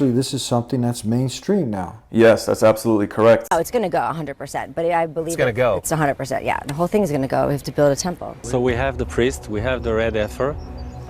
actually this is something that's mainstream now. Yes, that's absolutely correct. Oh, it's going to go 100%, but I believe it's going to go. It's 100%, yeah. The whole thing is going to go. We have to build a temple. So we have the priest, we have the red heifer,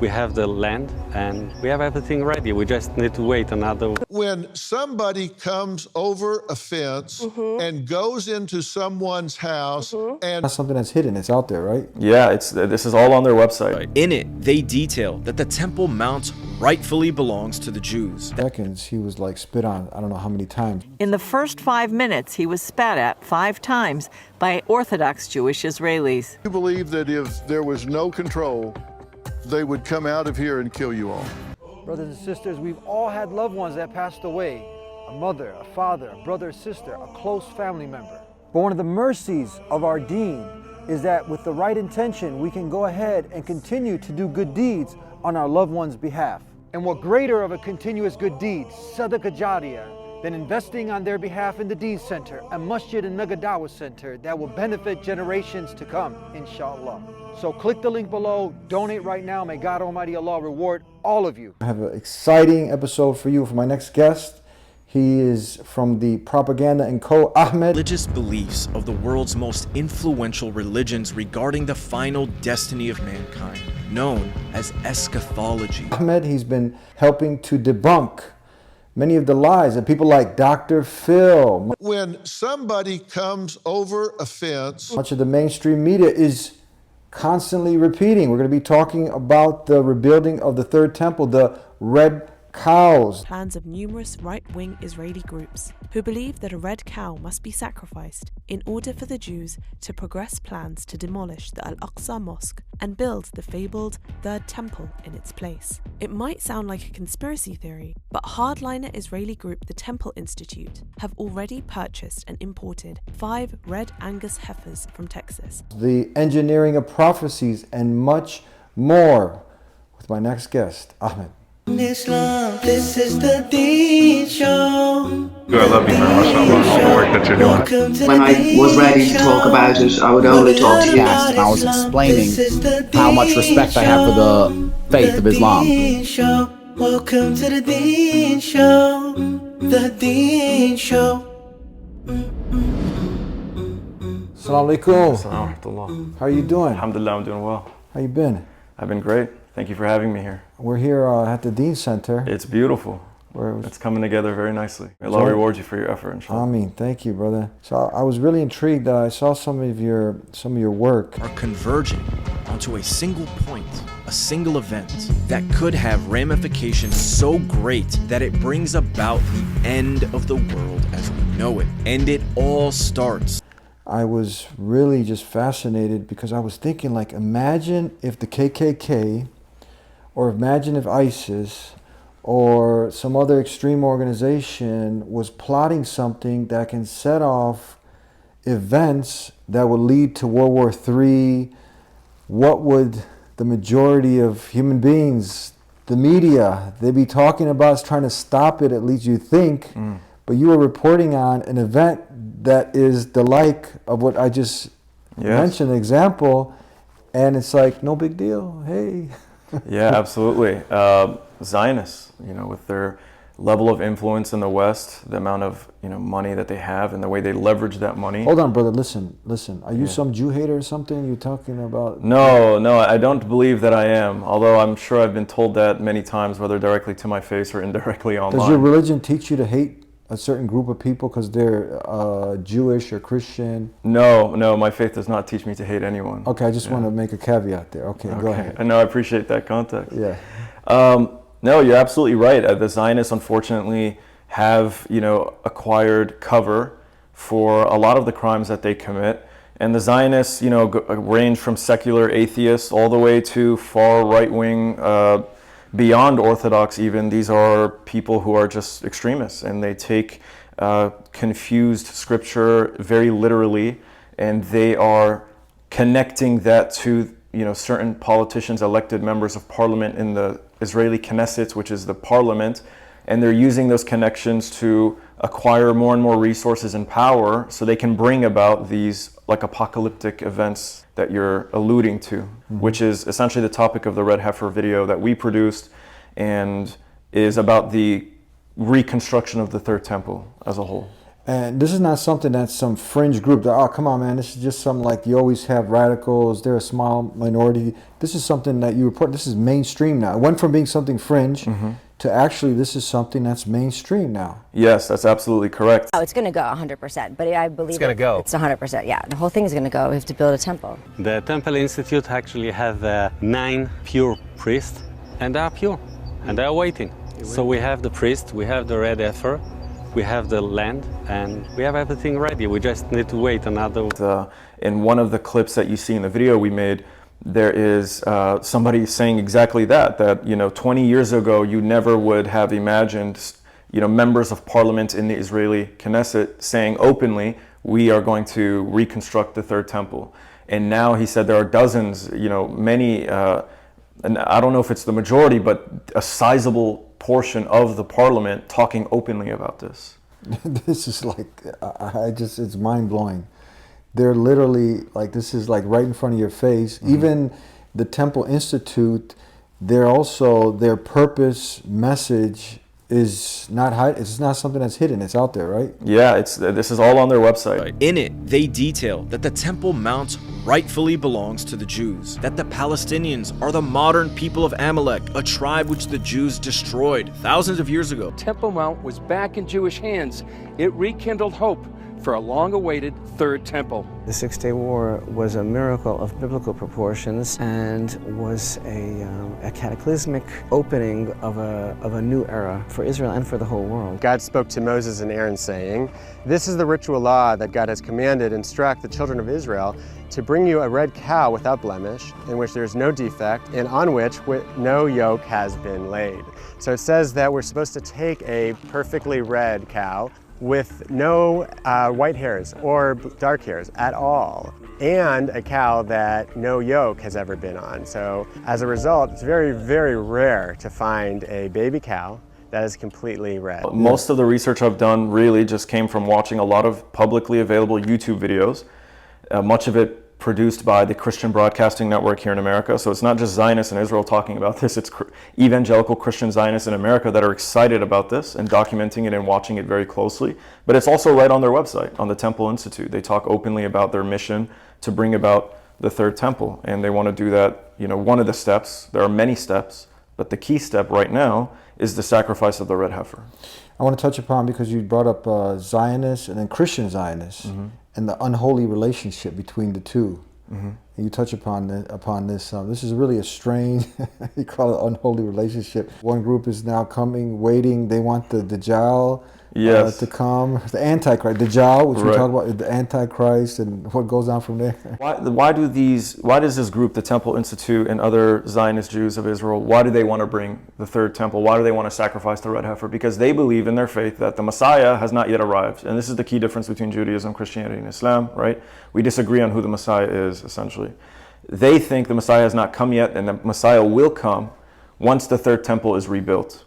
we have the land, and we have everything ready. We just need to wait another. When somebody comes over a fence and goes into someone's house and... That's something that's hidden. It's out there, right? Yeah, this is all on their website. In it, they detail that the Temple Mount rightfully belongs to the Jews. Seconds, he was like spit on, I don't know how many times. In the first 5 minutes, he was spat at 5 times by Orthodox Jewish Israelis. You believe that if there was no control, they would come out of here and kill you all? Brothers and sisters, we've all had loved ones that passed away. A mother, a father, a brother, a sister, a close family member. But one of the mercies of our deen is that with the right intention, we can go ahead and continue to do good deeds on our loved ones' behalf. And what greater of a continuous good deed, Sadaqah Jariyah, than investing on their behalf in the Deen Center, a masjid and mega dawah center that will benefit generations to come, inshallah. So click the link below, donate right now. May God Almighty Allah reward all of you. I have an exciting episode for you for my next guest. He is from the Propaganda and Co. Ahmed. Religious beliefs of the world's most influential religions regarding the final destiny of mankind, known as eschatology. Ahmed, he's been helping to debunk many of the lies that people like Dr. Phil. When somebody comes over a fence... Much of the mainstream media is constantly repeating. We're going to be talking about the rebuilding of the third temple, the red cows. Plans of numerous right-wing Israeli groups who believe that a red cow must be sacrificed in order for the Jews to progress plans to demolish the Al-Aqsa Mosque and build the fabled Third Temple in its place. It might sound like a conspiracy theory, but hardliner Israeli group the Temple Institute have already purchased and imported 5 red Angus heifers from Texas. The engineering of prophecies and much more with my next guest, Ahmed. Islam, this is the Deen Show. I love you very much. I love all the work that you're doing. When I was ready to talk about it, I would only talk to you. And I was explaining how much respect I have for the faith of Islam. Welcome to the Deen Show. The Deen Show. Assalamu alaikum. Assalamu. How are you doing? Alhamdulillah, I'm doing well. How you been? I've been great. Thank you for having me here. We're here at the Deen Center. It's beautiful. It's coming together very nicely. Allah reward you for your effort, inshallah. Ameen. Thank you, brother. So I was really intrigued. I saw some of your work. Are converging onto a single point, a single event that could have ramifications so great that it brings about the end of the world as we know it. And it all starts. I was really just fascinated because I was thinking, like, imagine if the KKK, or imagine if ISIS or some other extreme organization was plotting something that can set off events that would lead to World War III. What would the majority of human beings, the media, they'd be talking about trying to stop it, at least you think. But you were reporting on an event that is the like of what I just mentioned, example, and it's like, no big deal, hey. Yeah, absolutely. Zionists, with their level of influence in the West, the amount of money that they have and the way they leverage that money. Hold on, brother, listen. Are you some Jew hater or something you're talking about? No, I don't believe that I am, although I'm sure I've been told that many times, whether directly to my face or indirectly online. Does your religion teach you to hate a certain group of people because they're Jewish or Christian? No, my faith does not teach me to hate anyone. Okay, I just want to make a caveat there. Okay, go ahead. No, I appreciate that context. Yeah. No, you're absolutely right. The Zionists, unfortunately, have acquired cover for a lot of the crimes that they commit. And the Zionists, range from secular atheists all the way to far right-wing, beyond Orthodox even. These are people who are just extremists, and they take confused scripture very literally, and they are connecting that to certain politicians, elected members of parliament in the Israeli Knesset, which is the parliament, and they're using those connections to acquire more and more resources and power so they can bring about these like apocalyptic events that you're alluding to, which is essentially the topic of the Red Heifer video that we produced, and is about the reconstruction of the third temple as a whole. And this is not something that's some fringe group that, oh, come on, man, this is just something like you always have radicals, they're a small minority. This is something that you report, this is mainstream now. It went from being something fringe to actually this is something that's mainstream now. Yes, that's absolutely correct. Oh, it's going to go 100%, but I believe It's going to go. It's 100%, yeah. The whole thing is going to go. We have to build a temple. The Temple Institute actually have 9 pure priests, and they are pure, and they are waiting. So we have the priest, we have the red heifer, we have the land, and we have everything ready. We just need to wait another. In one of the clips that you see in the video we made, there is somebody saying exactly that 20 years ago you never would have imagined members of parliament in the Israeli Knesset saying openly, we are going to reconstruct the third temple. And now he said there are dozens, many, and I don't know if it's the majority, but a sizable portion of the parliament talking openly about this. This is like, it's mind blowing. They're literally like, this is like right in front of your face. Even the Temple Institute, their purpose message is not it's not something that's hidden. It's out there, right? Yeah, this is all on their website. In it, they detail that the Temple Mount rightfully belongs to the Jews, that the Palestinians are the modern people of Amalek, a tribe which the Jews destroyed thousands of years ago. Temple Mount was back in Jewish hands. It rekindled hope for a long-awaited third temple. The Six-Day War was a miracle of biblical proportions and was a cataclysmic opening of a new era for Israel and for the whole world. God spoke to Moses and Aaron saying, "This is the ritual law that God has commanded, instruct the children of Israel to bring you a red cow without blemish, in which there is no defect, and on which no yoke has been laid." So it says that we're supposed to take a perfectly red cow with no white hairs or dark hairs at all, and a cow that no yoke has ever been on. So as a result, it's very, very rare to find a baby cow that is completely red. Most of the research I've done really just came from watching a lot of publicly available YouTube videos, much of it produced by the Christian Broadcasting Network here in America. So it's not just Zionists in Israel talking about this, it's evangelical Christian Zionists in America that are excited about this and documenting it and watching it very closely. But it's also right on their website, on the Temple Institute. They talk openly about their mission to bring about the third temple. And they want to do that, one of the steps, there are many steps, but the key step right now is the sacrifice of the red heifer. I want to touch upon, because you brought up Zionists and then Christian Zionists, and the unholy relationship between the two. And you touch upon this. This is really a strange, you call it unholy relationship. One group is now coming, waiting. They want the Dajjal to come, the Antichrist, Dajjal, which we talk about, the Antichrist, and what goes on from there. Why does this group, the Temple Institute and other Zionist Jews of Israel, why do they want to bring the third temple? Why do they want to sacrifice the red heifer? Because they believe in their faith that the Messiah has not yet arrived. And this is the key difference between Judaism, Christianity, and Islam, right? We disagree on who the Messiah is, essentially. They think the Messiah has not come yet, and the Messiah will come once the third temple is rebuilt.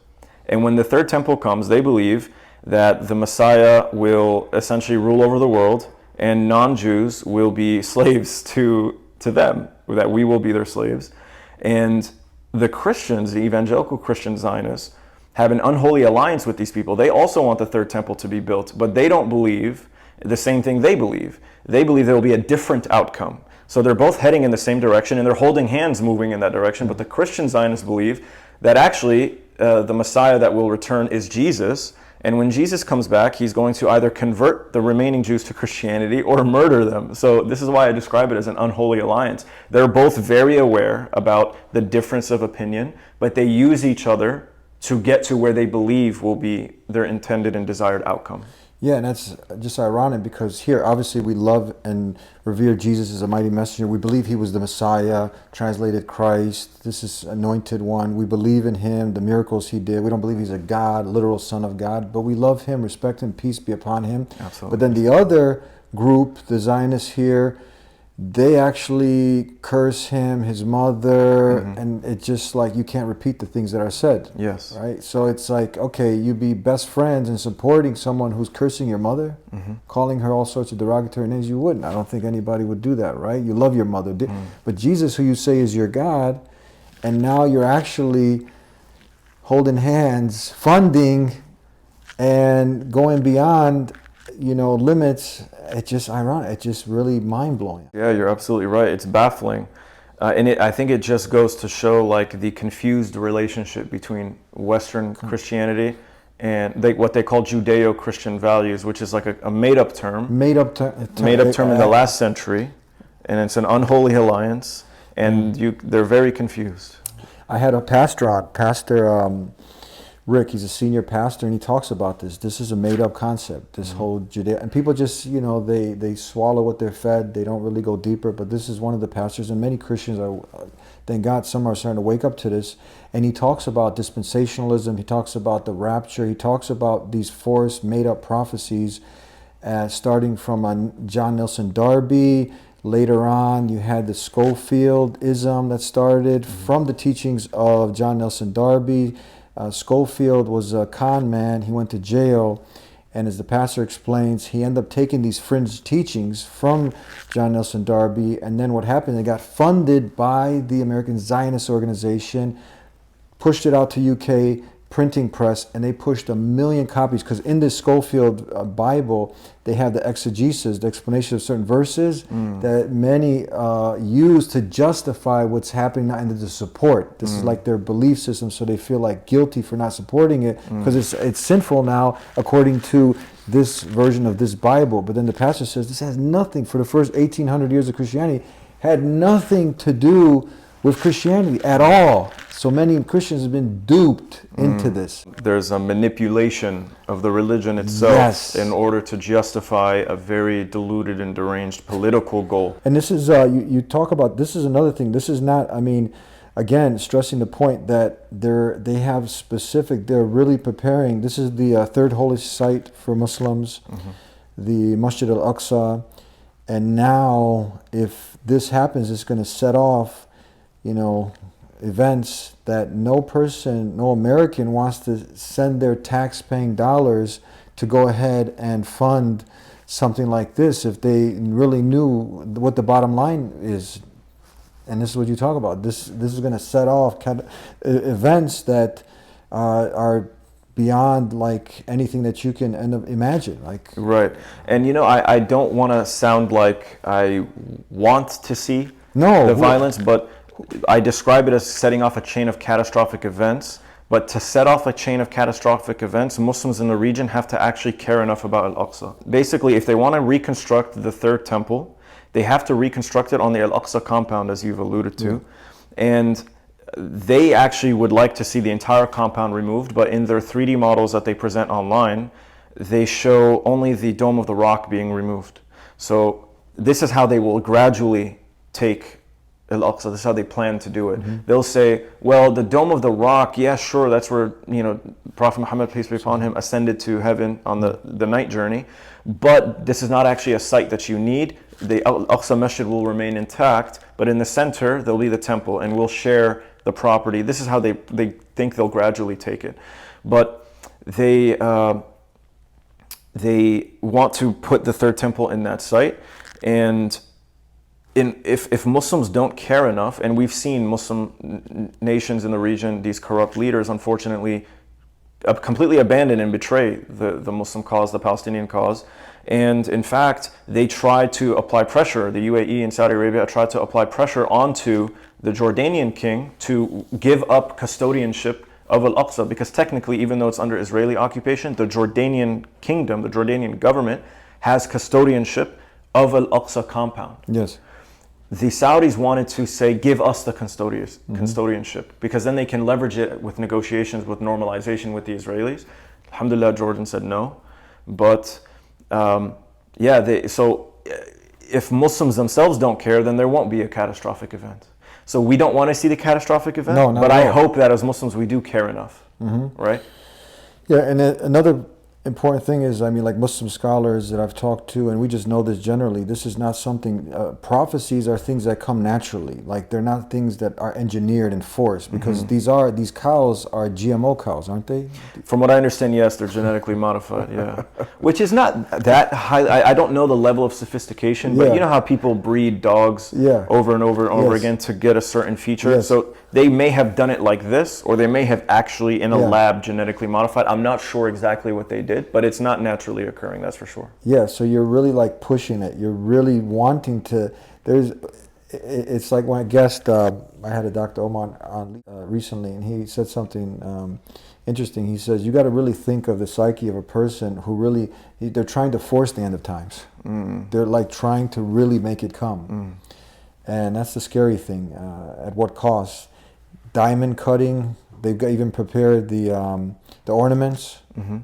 And when the third temple comes, they believe that the Messiah will essentially rule over the world, and non-Jews will be slaves to them, that we will be their slaves. And the Christians, the evangelical Christian Zionists, have an unholy alliance with these people. They also want the third temple to be built, but they don't believe the same thing they believe. They believe there will be a different outcome. So they're both heading in the same direction, and they're holding hands moving in that direction, but the Christian Zionists believe that actually the Messiah that will return is Jesus. And when Jesus comes back, he's going to either convert the remaining Jews to Christianity or murder them. So this is why I describe it as an unholy alliance. They're both very aware about the difference of opinion, but they use each other to get to where they believe will be their intended and desired outcome. Yeah, and that's just ironic, because here, obviously, we love and revere Jesus as a mighty messenger. We believe he was the Messiah, translated Christ. This is anointed one. We believe in him, the miracles he did. We don't believe he's a God, literal son of God, but we love him, respect him, peace be upon him. Absolutely. But then the other group, the Zionists here, they actually curse him, his mother, and it's just like you can't repeat the things that are said. Yes. Right? So it's like, okay, you be best friends and supporting someone who's cursing your mother, calling her all sorts of derogatory names. You wouldn't. I don't think anybody would do that, right? You love your mother. But Jesus, who you say is your God, and now you're actually holding hands, funding and going beyond, limits. It's just ironic. It's just really mind-blowing. Yeah, you're absolutely right. It's baffling. And I think it just goes to show like the confused relationship between Western Christianity and what they call Judeo-Christian values, which is like a made-up term. Made-up term in the last century, and it's an unholy alliance, and they're very confused. I had a pastor on, Pastor Rick. He's a senior pastor, and he talks about this. This is a made-up concept, this whole Judea. And people just, they swallow what they're fed. They don't really go deeper. But this is one of the pastors, and many Christians are, thank God, some are starting to wake up to this. And he talks about dispensationalism. He talks about the rapture. He talks about these forced, made-up prophecies, starting from John Nelson Darby. Later on, you had the Schofield-ism that started from the teachings of John Nelson Darby. Schofield was a con man. He went to jail, and as the pastor explains, he ended up taking these fringe teachings from John Nelson Darby, and then what happened, they got funded by the American Zionist organization, pushed it out to UK printing press, and they pushed 1 million copies, because in this Schofield Bible, they have the exegesis, the explanation of certain verses that many use to justify what's happening, not into the support. This is like their belief system, so they feel like guilty for not supporting it, because it's sinful now according to this version of this Bible. But then the pastor says this has nothing, for the first 1800 years of Christianity, had nothing to do with Christianity at all. So many Christians have been duped into this. There's a manipulation of the religion itself in order to justify a very diluted and deranged political goal. And this is, you talk about, this is another thing. This is not, again, stressing the point that they have specific, they're really preparing. This is the third holy site for Muslims, the Masjid al-Aqsa. And now, if this happens, it's going to set off, events that no American wants to send their tax-paying dollars to go ahead and fund something like this if they really knew what the bottom line is. And this is what you talk about. This is going to set off events that are beyond like anything that you can end up imagine. Right. And I don't want to sound like I want to see the violence, but I describe it as setting off a chain of catastrophic events. But to set off a chain of catastrophic events, Muslims in the region have to actually care enough about Al-Aqsa. Basically, if they want to reconstruct the third temple, they have to reconstruct it on the Al-Aqsa compound, as you've alluded to. And they actually would like to see the entire compound removed, but in their 3D models that they present online, they show only the Dome of the Rock being removed. So this is how they will gradually take Al-Aqsa. This is how they plan to do it. They'll say, well, the Dome of the Rock, yeah, sure, that's where Prophet Muhammad, peace be upon him, ascended to heaven on the night journey. But this is not actually a site that you need. The Al-Aqsa Masjid will remain intact, but in the center there'll be the temple, and we'll share the property. This is how they think they'll gradually take it. But they want to put the third temple in that site, and if Muslims don't care enough, and we've seen Muslim nations in the region, these corrupt leaders, unfortunately, completely abandon and betray the Muslim cause, the Palestinian cause. And in fact, they tried to apply pressure, the UAE and Saudi Arabia tried to apply pressure onto the Jordanian king to give up custodianship of Al-Aqsa, because technically, even though it's under Israeli occupation, the Jordanian kingdom, the Jordanian government, has custodianship of Al-Aqsa compound. Yes. The Saudis wanted to say, give us the custodianship, because then they can leverage it with negotiations, with normalization with the Israelis. Alhamdulillah, Jordan said no. But so if Muslims themselves don't care, then there won't be a catastrophic event. So we don't want to see the catastrophic event, but I hope that as Muslims we do care enough, right? Yeah, and another important thing is, I mean, like Muslim scholars that I've talked to, and we just know this generally, this is not something, prophecies are things that come naturally. Like they're not things that are engineered and forced, because these cows are GMO cows, aren't they? From what I understand, yes, they're genetically modified, yeah. Which is not that high, I don't know the level of sophistication, but you know how people breed dogs over and over and over again to get a certain feature? So they may have done it like this, or they may have actually in a lab genetically modified. I'm not sure exactly what they did, but it's not naturally occurring, that's for sure. Yeah, so you're really like pushing it. You're really wanting to, it's like when I guessed, I had a Dr. Oman on recently, and he said something interesting. He says, you got to really think of the psyche of a person who really, they're trying to force the end of times. They're like trying to really make it come. And that's the scary thing. At what cost? Diamond cutting. They've even prepared the ornaments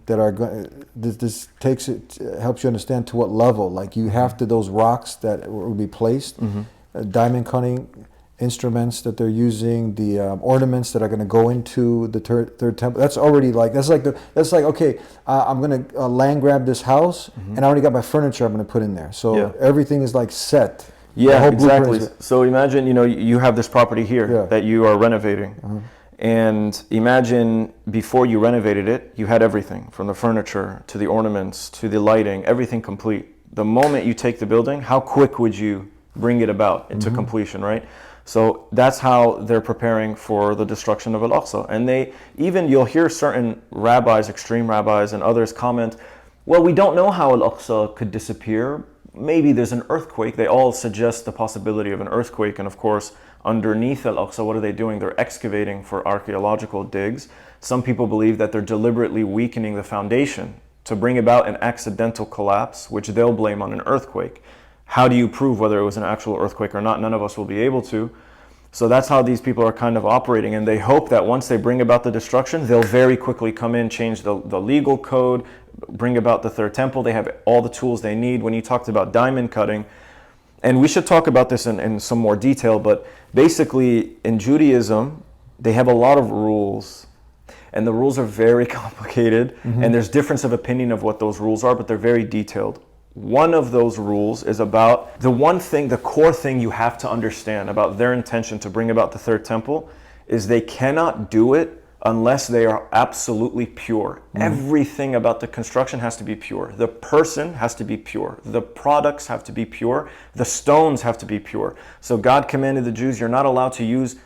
that are going. This takes it, helps you understand to what level. Like you have to, those rocks that will be placed, diamond cutting instruments that they're using, the ornaments that are going to go into the third temple. That's already like, that's like okay, I'm going to land grab this house, and I already got my furniture I'm going to put in there. So everything is like set. Yeah, exactly. So imagine, you have this property here that you are renovating. And imagine before you renovated it, you had everything from the furniture to the ornaments to the lighting, everything complete. The moment you take the building, how quick would you bring it about into completion, right? So that's how they're preparing for the destruction of Al-Aqsa. And you'll hear certain rabbis, extreme rabbis, and others comment, well, we don't know how Al-Aqsa could disappear. Maybe there's an earthquake. They all suggest the possibility of an earthquake. And of course, underneath Al-Aqsa, what are they doing? They're excavating for archaeological digs. Some people believe that they're deliberately weakening the foundation to bring about an accidental collapse, which they'll blame on an earthquake. How do you prove whether it was an actual earthquake or not? None of us will be able to. So that's how these people are kind of operating, and they hope that once they bring about the destruction, they'll very quickly come in, change the legal code, bring about the third temple. They have all the tools they need. When you talked about diamond cutting, and we should talk about this in some more detail, but basically in Judaism, they have a lot of rules, and the rules are very complicated, and there's difference of opinion of what those rules are, but they're very detailed. One of those rules is about the core thing you have to understand about their intention to bring about the third temple is they cannot do it unless they are absolutely pure. Everything about the construction has to be pure. The person has to be pure. The products have to be pure. The stones have to be pure. So God commanded the Jews, you're not allowed to use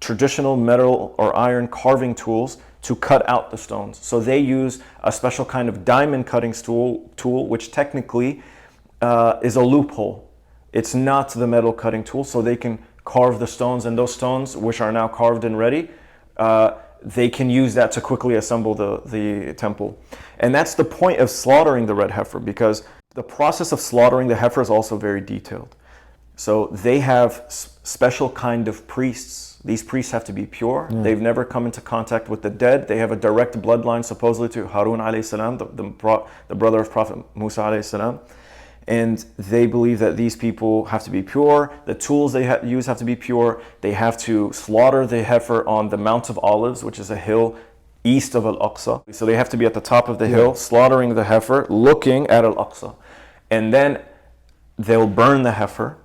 traditional metal or iron carving tools to cut out the stones. So they use a special kind of diamond cutting tool which technically is a loophole. It's not the metal cutting tool, so they can carve the stones, and those stones, which are now carved and ready, they can use that to quickly assemble the temple. And that's the point of slaughtering the red heifer, because the process of slaughtering the heifer is also very detailed. So they have special kind of priests. These priests have to be pure. They've never come into contact with the dead. They have a direct bloodline supposedly to Harun alayhi salam, the brother of Prophet Musa alayhi salam. And they believe that these people have to be pure. The tools they use have to be pure. They have to slaughter the heifer on the Mount of Olives, which is a hill east of Al-Aqsa. So they have to be at the top of the hill, slaughtering the heifer, looking at Al-Aqsa. And then they'll burn the heifer.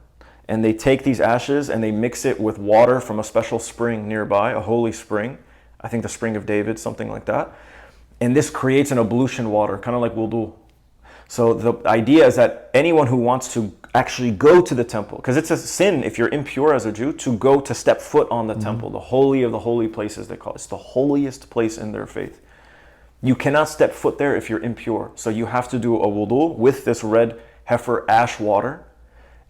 And they take these ashes and they mix it with water from a special spring nearby, a holy spring. I think the spring of David, something like that. And this creates an ablution water, kind of like wudu. So the idea is that anyone who wants to actually go to the temple, because it's a sin if you're impure as a Jew to step foot on the temple, the holy of the holy places they call it. It's the holiest place in their faith. You cannot step foot there if you're impure. So you have to do a wudu with this red heifer ash water.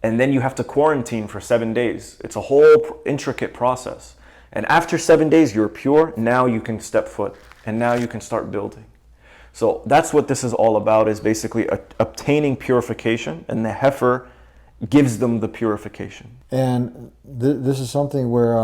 And then you have to quarantine for 7 days. It's a whole intricate process. And after 7 days, you're pure. Now you can step foot. And now you can start building. So that's what this is all about, is basically obtaining purification. And the heifer gives them the purification. And this is something where,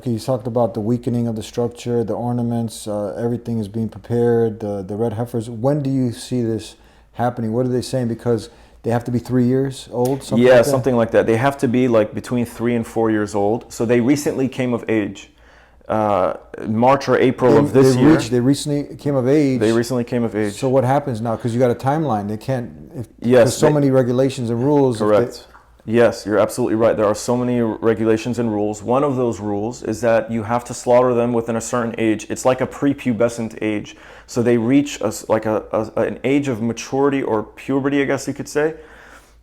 you talked about the weakening of the structure, the ornaments, everything is being prepared, the red heifers. When do you see this happening? What are they saying? Because they have to be 3 years old? Something like that. They have to be like between 3 and 4 years old. So they recently came of age. March or April of this year. They recently came of age. They recently came of age. So what happens now? Because you got a timeline. They can't. Yes. There's so many regulations and rules. Correct. Yes, you're absolutely right. There are so many regulations and rules. One of those rules is that you have to slaughter them within a certain age. It's like a prepubescent age. So they reach an age of maturity or puberty, I guess you could say.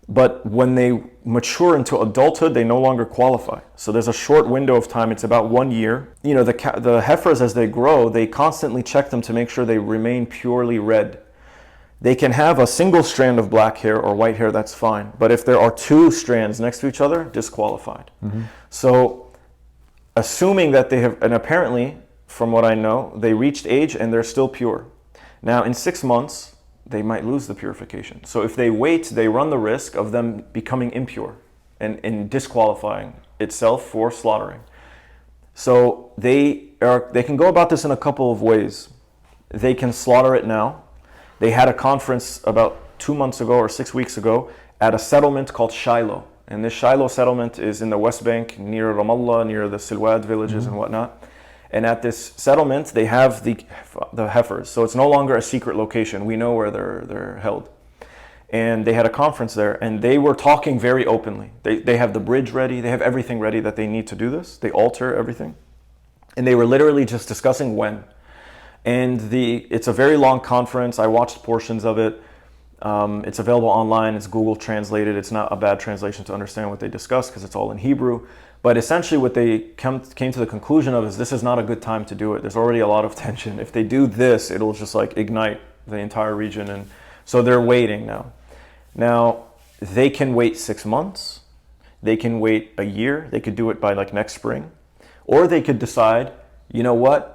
But when they mature into adulthood, they no longer qualify. So there's a short window of time. It's about 1 year. You know, the heifers, as they grow, they constantly check them to make sure they remain purely red. They can have a single strand of black hair or white hair, that's fine. But if there are 2 strands next to each other, disqualified. Mm-hmm. So assuming that they have, and apparently, from what I know, they reached age and they're still pure. Now, in 6 months, they might lose the purification. So if they wait, they run the risk of them becoming impure and disqualifying itself for slaughtering. So they can go about this in a couple of ways. They can slaughter it now. They had a conference about 2 months ago or 6 weeks ago at a settlement called Shiloh. And this Shiloh settlement is in the West Bank near Ramallah, near the Silwad villages and whatnot. And at this settlement, they have the heifers. So it's no longer a secret location. We know where they're held. And they had a conference there, and they were talking very openly. They have the bridge ready. They have everything ready that they need to do this. They alter everything. And they were literally just discussing when. And it's a very long conference. I watched portions of it. It's available online. It's Google translated. It's not a bad translation to understand what they discussed because it's all in Hebrew. But essentially what they came to the conclusion of is this is not a good time to do it. There's already a lot of tension. If they do this, it'll just like ignite the entire region. And so they're waiting now. Now, they can wait 6 months. They can wait a year. They could do it by like next spring. Or they could decide, you know what?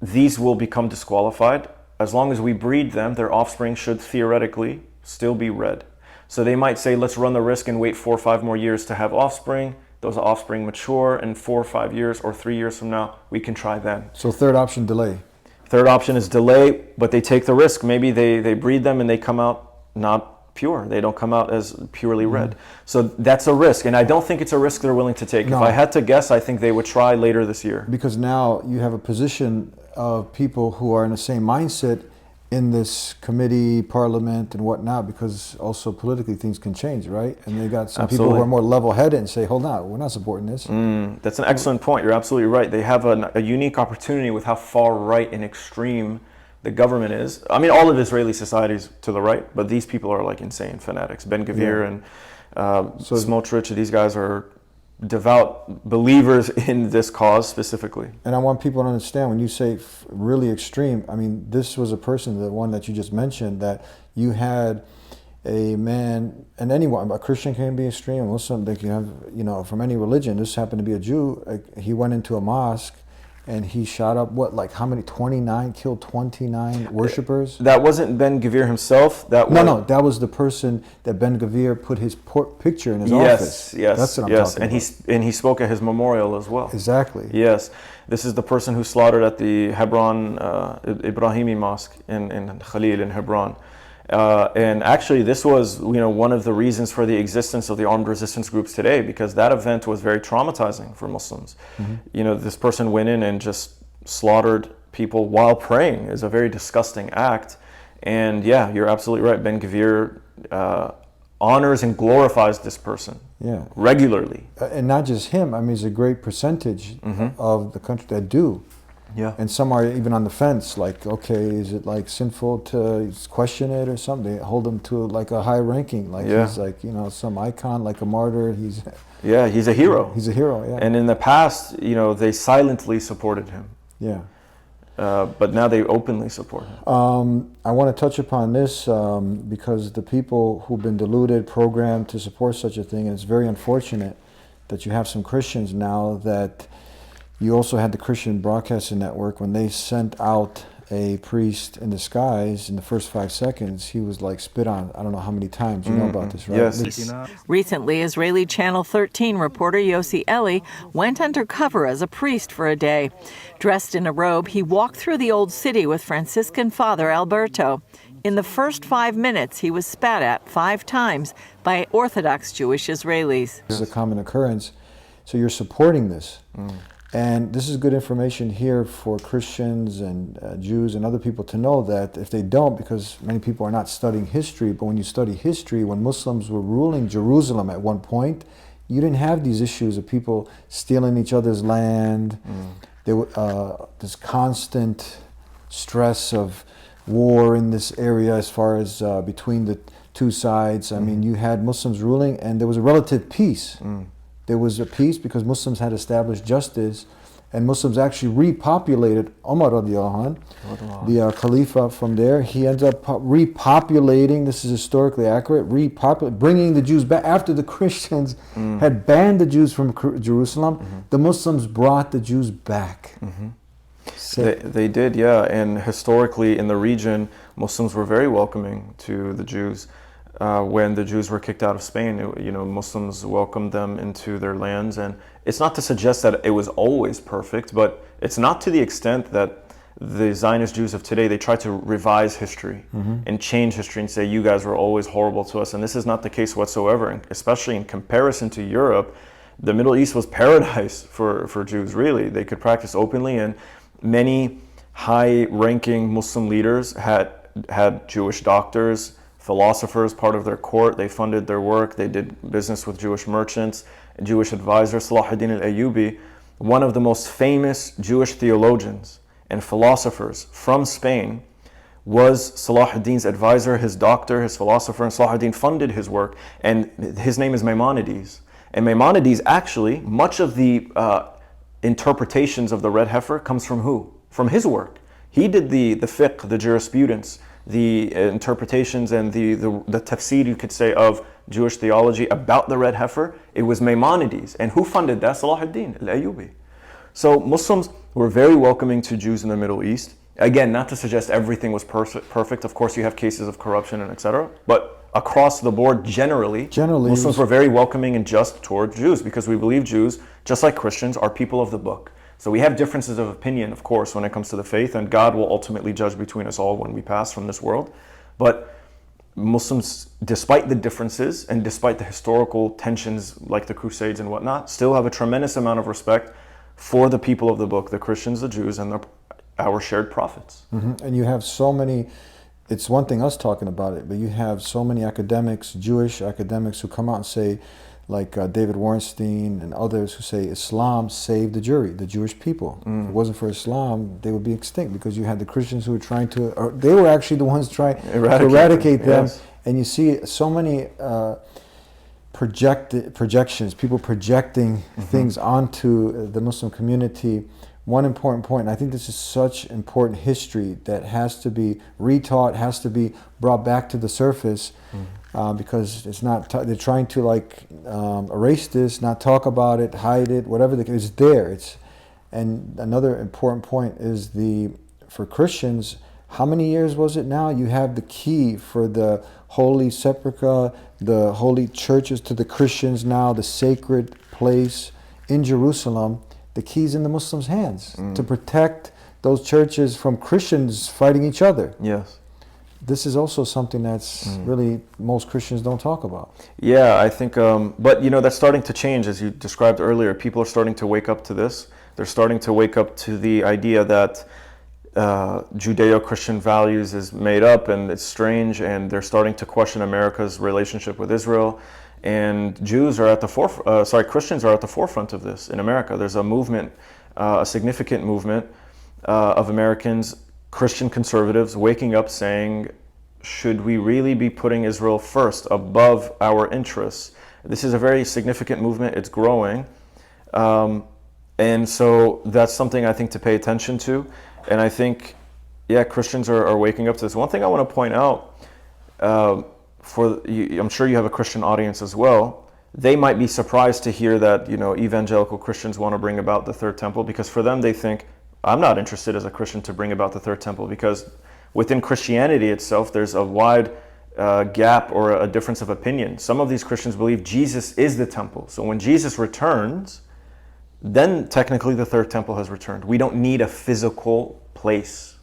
These will become disqualified. As long as we breed them, their offspring should theoretically still be red. So they might say, let's run the risk and wait 4 or 5 more years to have offspring. Those offspring mature, and 4 or 5 years or 3 years from now, we can try then. So third option, delay. Third option is delay, but they take the risk. Maybe they breed them and they come out not pure. They don't come out as purely red. So that's a risk, and I don't think it's a risk they're willing to take. No. If I had to guess, I think they would try later this year. Because now you have a position of people who are in the same mindset in this committee, parliament, and whatnot, because also politically things can change, right? And they got some people who are more level-headed and say, hold on, we're not supporting this. That's an excellent point. You're absolutely right. They have a unique opportunity with how far right and extreme the government is. I mean, all of Israeli society is to the right, but these people are like insane fanatics. Ben Gvir and Smotrich, these guys are devout believers in this cause specifically. And I want people to understand, when you say really extreme, I mean, this was a person, the one that you just mentioned, that you had a man, and anyone, a Christian can be extreme, a Muslim, they can have, you know, from any religion. This happened to be a Jew. He went into a mosque and he shot up, what, like how many, 29, killed 29 worshippers? That wasn't Ben Gvir himself. That was the person that Ben Gvir put his picture in his office. Yes, that's what I'm talking about. And he spoke at his memorial as well. Exactly. Yes, this is the person who slaughtered at the Hebron Ibrahimi Mosque in Khalil in Hebron. And actually, this was, you know, one of the reasons for the existence of the armed resistance groups today, because that event was very traumatizing for Muslims. You know, this person went in and just slaughtered people while praying. Is a very disgusting act. And yeah, you're absolutely right. Ben Gvir honors and glorifies this person regularly. And not just him. I mean, it's a great percentage of the country that do. Yeah. And some are even on the fence, like, okay, is it like sinful to question it or something? They hold him to like a high ranking, like he's like, you know, some icon, like a martyr. He's a hero. He's a hero, yeah. And in the past, you know, they silently supported him. Yeah. But now they openly support him. I want to touch upon this because the people who've been deluded, programmed to support such a thing, and it's very unfortunate that you have some Christians now that. You also had the Christian Broadcasting Network, when they sent out a priest in disguise, in the first 5 seconds, he was like spit on, I don't know how many times. You know about this, right? Yes. Recently, Israeli Channel 13 reporter Yossi Eli went undercover as a priest for a day. Dressed in a robe, he walked through the old city with Franciscan Father Alberto. In the first 5 minutes, he was spat at 5 times by Orthodox Jewish Israelis. This is a common occurrence, so you're supporting this. And this is good information here for Christians and Jews and other people to know, that if they don't, because many people are not studying history, but when you study history, when Muslims were ruling Jerusalem at one point, you didn't have these issues of people stealing each other's land. There were this constant stress of war in this area as far as between the two sides. I mean, you had Muslims ruling and there was a relative peace. There was a peace because Muslims had established justice, and Muslims actually repopulated. Umar radiallahu anh, the Khalifa from there, he ends up repopulating, this is historically accurate, bringing the Jews back. After the Christians had banned the Jews from Jerusalem, the Muslims brought the Jews back. They did, yeah. And historically in the region, Muslims were very welcoming to the Jews. When the Jews were kicked out of Spain, Muslims welcomed them into their lands. And it's not to suggest that it was always perfect, but it's not to the extent that the Zionist Jews of today, they try to revise history and change history and say, you guys were always horrible to us. And this is not the case whatsoever, and especially in comparison to Europe. The Middle East was paradise for Jews, really. They could practice openly, and many high-ranking Muslim leaders had Jewish doctors, philosophers, part of their court. They funded their work. They did business with Jewish merchants, Jewish advisors. Salahuddin al-Ayyubi, one of the most famous Jewish theologians and philosophers from Spain, was Salahuddin's advisor, his doctor, his philosopher, and Salahuddin funded his work. And his name is Maimonides. And Maimonides, actually, much of the interpretations of the red heifer comes from who? From his work. He did the fiqh, the jurisprudence, the interpretations and the tafsir, you could say, of Jewish theology about the red heifer. It was Maimonides. And who funded that? Salahuddin al-Ayyubi. So Muslims were very welcoming to Jews in the Middle East. Again, not to suggest everything was perfect. Of course, you have cases of corruption and etc. But across the board, generally Muslims were very welcoming and just toward Jews, because we believe Jews, just like Christians, are people of the book. So we have differences of opinion, of course, when it comes to the faith, and God will ultimately judge between us all when we pass from this world. But Muslims, despite the differences and despite the historical tensions like the Crusades and whatnot, still have a tremendous amount of respect for the people of the book, the Christians, the Jews, and our shared prophets. And you have so many, it's one thing us talking about it, but you have so many academics, Jewish academics, who come out and say, like David Warrenstein and others, who say Islam saved the Jewish people. If it wasn't for Islam, they would be extinct, because you had the Christians who were trying to, or they were actually the ones trying to eradicate them. Yes. And you see so many projections, people projecting things onto the Muslim community. One important point, and I think this is such important history that has to be retaught, has to be brought back to the surface, because it's not, they're trying to erase this, not talk about it, hide it, whatever it's there. And another important point is for Christians, how many years was it now? You have the key for the Holy Sepulchre, the holy churches to the Christians now, the sacred place in Jerusalem. The key's in the Muslims' hands to protect those churches from Christians fighting each other. Yes. This is also something that's really most Christians don't talk about. Yeah, I think, but that's starting to change, as you described earlier. People are starting to wake up to this. They're starting to wake up to the idea that Judeo-Christian values is made up and it's strange, and they're starting to question America's relationship with Israel. And Jews are at the Christians are at the forefront of this in America. There's a movement, a significant movement of Americans, Christian conservatives, waking up saying, should we really be putting Israel first above our interests? This is a very significant movement. It's growing. And so that's something I think to pay attention to. And I think, Christians are waking up to this. One thing I want to point out, I'm sure you have a Christian audience as well. They might be surprised to hear that evangelical Christians want to bring about the third temple, because for them they think, I'm not interested as a Christian to bring about the third temple, because within Christianity itself there's a wide gap or a difference of opinion. Some of these Christians believe Jesus is the temple. So when Jesus returns, then technically the third temple has returned. We don't need a physical place.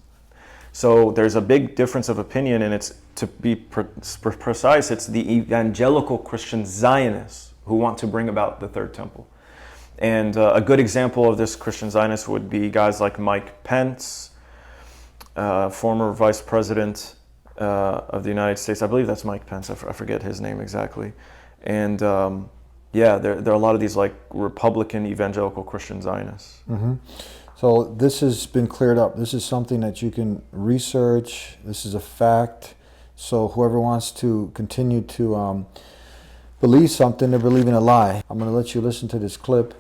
So there's a big difference of opinion, and it's, to be precise, it's the evangelical Christian Zionists who want to bring about the third temple. And a good example of this Christian Zionist would be guys like Mike Pence, former vice president of the United States. I believe that's Mike Pence. I forget his name exactly. And yeah, there are a lot of these like Republican evangelical Christian Zionists. Mm-hmm. So this has been cleared up. This is something that you can research. This is a fact. So whoever wants to continue to believe something, they're believing a lie. I'm going to let you listen to this clip,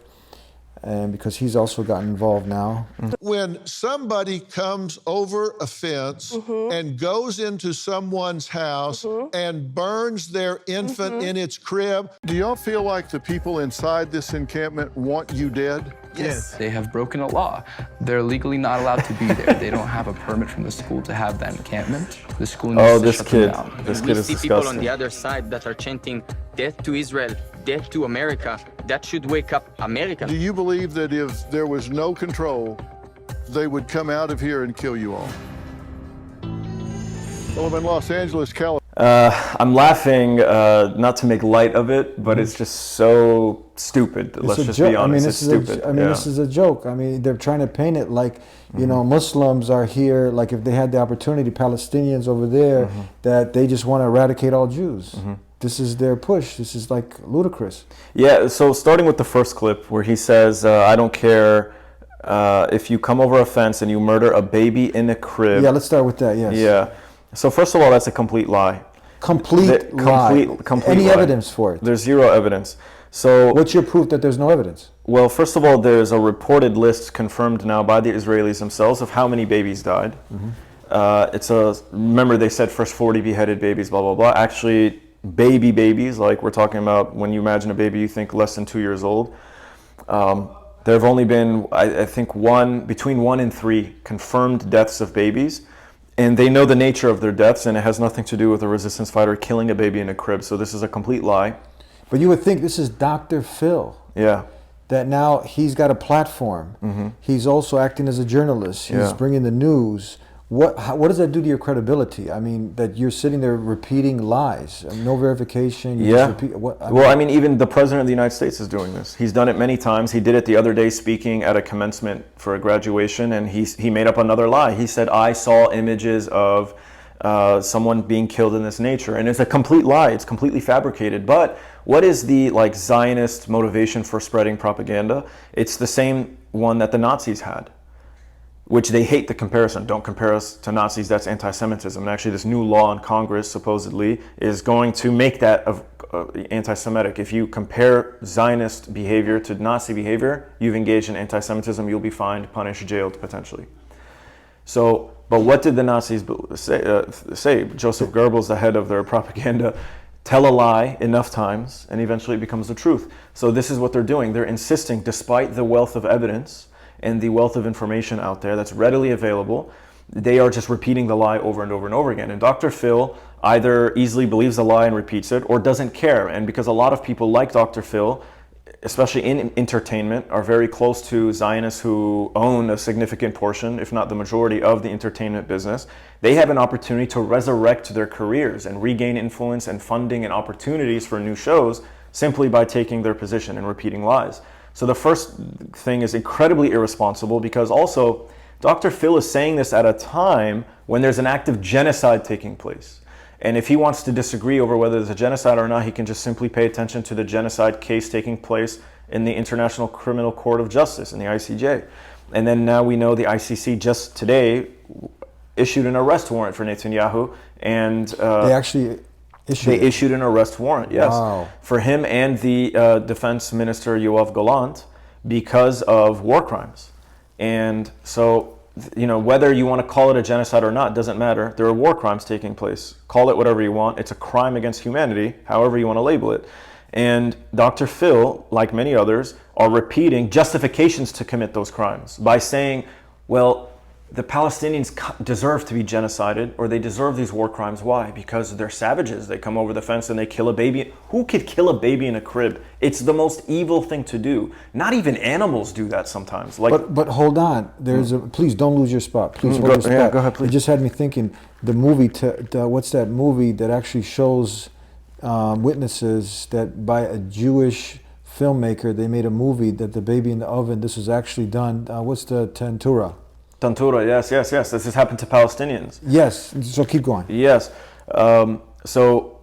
and because he's also gotten involved now. When somebody comes over a fence and goes into someone's house and burns their infant in its crib, do y'all feel like the people inside this encampment want you dead? Yes. They have broken a law. They're legally not allowed to be there. They don't have a permit from the school to have that encampment. The school needs to shut them down. This kid We is see disgusting. people on the other side that are chanting, "Death to Israel, death to America." That should wake up America. Do you believe that if there was no control, they would come out of here and kill you all? Well, I'm in Los Angeles, California. I'm laughing, not to make light of it, but it's just so stupid. Let's just be honest. It's stupid. This is a joke. I mean, they're trying to paint it like, you know, Muslims are here, like if they had the opportunity, Palestinians over there, that they just want to eradicate all Jews. This is their push. This is like ludicrous. Yeah, so starting with the first clip where he says, I don't care if you come over a fence and you murder a baby in a crib. Yeah, let's start with that, yes. Yeah. So first of all, that's a complete lie. Complete lie. Any lie. evidence for it? There's zero evidence. So what's your proof that there's no evidence? Well, first of all, there's a reported list confirmed now by the Israelis themselves of how many babies died. Remember they said first 40 beheaded babies, blah, blah, blah. Actually, babies, like we're talking about when you imagine a baby, you think less than 2 years old. There have only been, I think, between 1 and 3 confirmed deaths of babies. And they know the nature of their deaths, and it has nothing to do with a resistance fighter killing a baby in a crib. So this is a complete lie. But you would think this is Dr. Phil. Yeah. That now he's got a platform. He's also acting as a journalist. He's bringing the news. What does that do to your credibility? I mean, that you're sitting there repeating lies, no verification. You just repeat, I mean, even the President of the United States is doing this. He's done it many times. He did it the other day speaking at a commencement for a graduation, and he made up another lie. He said, I saw images of someone being killed in this nature. And it's a complete lie. It's completely fabricated. But what is the Zionist motivation for spreading propaganda? It's the same one that the Nazis had, which they hate the comparison. Don't compare us to Nazis, that's anti-Semitism. And actually this new law in Congress supposedly is going to make that anti-Semitic. If you compare Zionist behavior to Nazi behavior, you've engaged in anti-Semitism, you'll be fined, punished, jailed potentially. So, but what did the Nazis say? Joseph Goebbels, the head of their propaganda, tell a lie enough times and eventually it becomes the truth. So this is what they're doing. They're insisting, despite the wealth of evidence and the wealth of information out there that's readily available, they are just repeating the lie over and over and over again. And Dr. Phil either easily believes the lie and repeats it or doesn't care. And because a lot of people like Dr. Phil, especially in entertainment, are very close to Zionists who own a significant portion, if not the majority, of the entertainment business, they have an opportunity to resurrect their careers and regain influence and funding and opportunities for new shows simply by taking their position and repeating lies. So the first thing is incredibly irresponsible because also Dr. Phil is saying this at a time when there's an act of genocide taking place. And if he wants to disagree over whether there's a genocide or not, he can just simply pay attention to the genocide case taking place in the International Criminal Court of Justice, in the ICJ. And then now we know the ICC just today issued an arrest warrant for Netanyahu. And they actually issued an arrest warrant, yes, wow, for him and the defense minister Yoav Gallant because of war crimes. And so, you know, whether you want to call it a genocide or not, doesn't matter. There are war crimes taking place. Call it whatever you want. It's a crime against humanity, however you want to label it. And Dr. Phil, like many others, are repeating justifications to commit those crimes by saying, well, the Palestinians deserve to be genocided, or they deserve these war crimes. Why? Because they're savages. They come over the fence and they kill a baby. Who could kill a baby in a crib? It's the most evil thing to do. Not even animals do that sometimes. Like, but hold on. There's please don't lose your spot. Please hold your spot. Yeah, go ahead, please. It just had me thinking. The movie, what's that movie that actually shows witnesses that by a Jewish filmmaker. They made a movie that the baby in the oven. This was actually done. What's the Tantura? Tantura, yes. This has happened to Palestinians. Yes. So keep going. Yes. So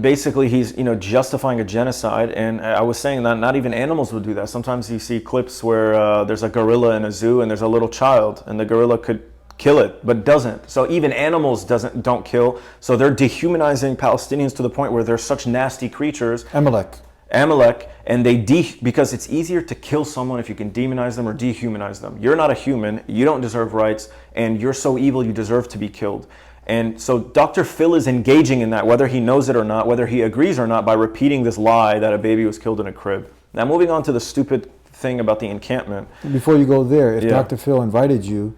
basically, he's justifying a genocide, and I was saying that not even animals would do that. Sometimes you see clips where there's a gorilla in a zoo, and there's a little child, and the gorilla could kill it, but doesn't. So even animals don't kill. So they're dehumanizing Palestinians to the point where they're such nasty creatures. Amalek, and because it's easier to kill someone if you can demonize them or dehumanize them. You're not a human, you don't deserve rights, and you're so evil you deserve to be killed. And so Dr. Phil is engaging in that, whether he knows it or not, whether he agrees or not, by repeating this lie that a baby was killed in a crib. Now moving on to the stupid thing about the encampment. Before you go there, if Dr. Phil invited you,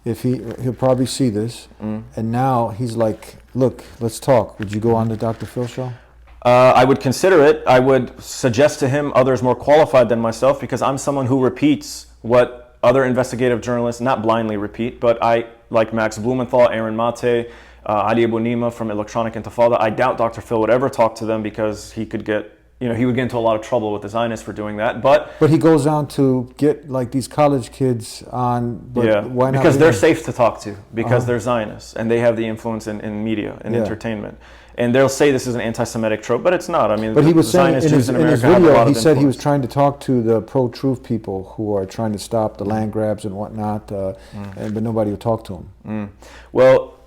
if he'll probably see this, and now he's like, look, let's talk. Would you go on the Dr. Phil show? I would consider it. I would suggest to him others more qualified than myself, because I'm someone who repeats what other investigative journalists, not blindly repeat, but I, like Max Blumenthal, Aaron Mate, Ali Abunima from Electronic Intifada, I doubt Dr. Phil would ever talk to them, because he could get, he would get into a lot of trouble with the Zionists for doing that. But he goes on to get like these college kids on. But why not? Because they're safe to talk to, because they're Zionists and they have the influence in media and entertainment. And they'll say this is an anti-Semitic trope, but it's not. I mean, but he was saying in his video, he said he was influence. trying to talk to the pro-truth people who are trying to stop the land grabs and whatnot, but nobody would talk to him. Well,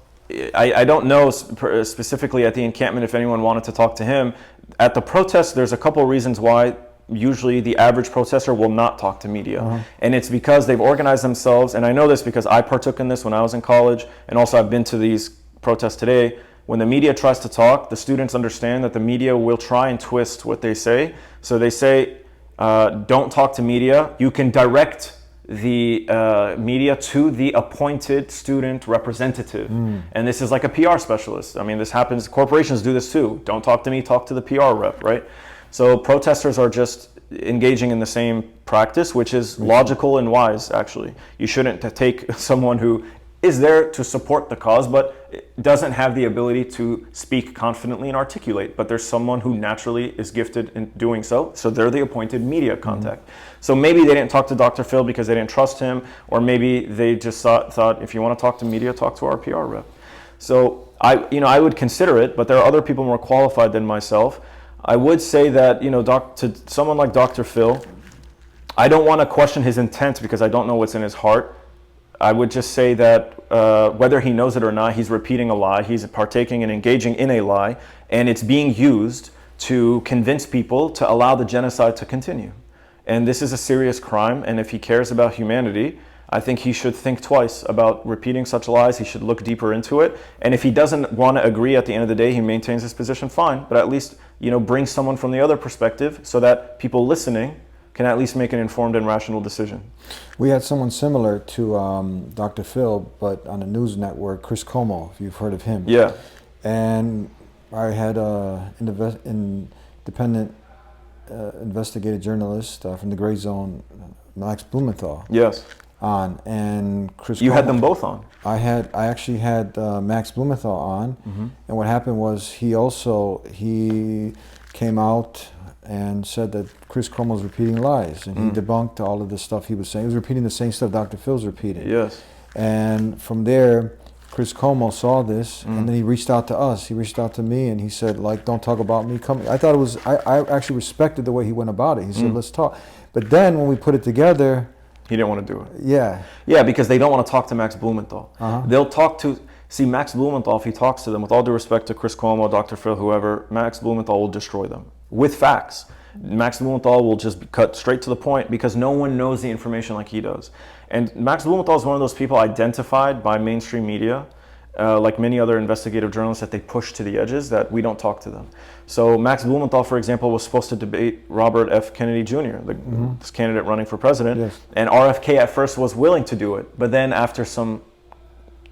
I don't know specifically at the encampment if anyone wanted to talk to him. At the protest, there's a couple of reasons why usually the average protester will not talk to media. And it's because they've organized themselves, and I know this because I partook in this when I was in college, and also I've been to these protests today. When the media tries to talk, the students understand that the media will try and twist what they say. So they say, don't talk to media. You can direct the media to the appointed student representative. And this is like a PR specialist. I mean, this happens, corporations do this too. Don't talk to me, talk to the PR rep, right? So protesters are just engaging in the same practice, which is logical and wise, actually. You shouldn't take someone who is there to support the cause, but doesn't have the ability to speak confidently and articulate. But there's someone who naturally is gifted in doing so. So they're the appointed media contact. So maybe they didn't talk to Dr. Phil because they didn't trust him, or maybe they just thought if you want to talk to media, talk to our PR rep. So I would consider it, but there are other people more qualified than myself. I would say that to someone like Dr. Phil, I don't want to question his intent because I don't know what's in his heart. I would just say that whether he knows it or not, he's repeating a lie, he's partaking and engaging in a lie, and it's being used to convince people to allow the genocide to continue. And this is a serious crime, and if he cares about humanity, I think he should think twice about repeating such lies. He should look deeper into it. And if he doesn't want to agree at the end of the day, he maintains his position, fine. But at least, bring someone from the other perspective so that people listening can at least make an informed and rational decision. We had someone similar to Dr. Phil, but on the news network, Chris Como, if you've heard of him. Yeah. And I had an independent investigative journalist from the Gray Zone, Max Blumenthal. Yes. On, and Chris You Como, had them both on. I actually had Max Blumenthal on, and what happened was he came out and said that Chris Como was repeating lies, and he debunked all of the stuff he was saying. He was repeating the same stuff Dr. Phil's repeating. Yes. And from there, Chris Como saw this, and then he reached out to us. He reached out to me, and he said, don't talk about me. I thought it was, I actually respected the way he went about it. He said, let's talk. But then when we put it together, he didn't want to do it. Yeah. Yeah, because they don't want to talk to Max Blumenthal. They'll talk to, Max Blumenthal, if he talks to them, with all due respect to Chris Cuomo, Dr. Phil, whoever, Max Blumenthal will destroy them with facts. Max Blumenthal will just cut straight to the point because no one knows the information like he does. And Max Blumenthal is one of those people identified by mainstream media, like many other investigative journalists, that they push to the edges, that we don't talk to them. So Max Blumenthal, for example, was supposed to debate Robert F. Kennedy Jr., this candidate running for president. Yes. And RFK at first was willing to do it. But then after some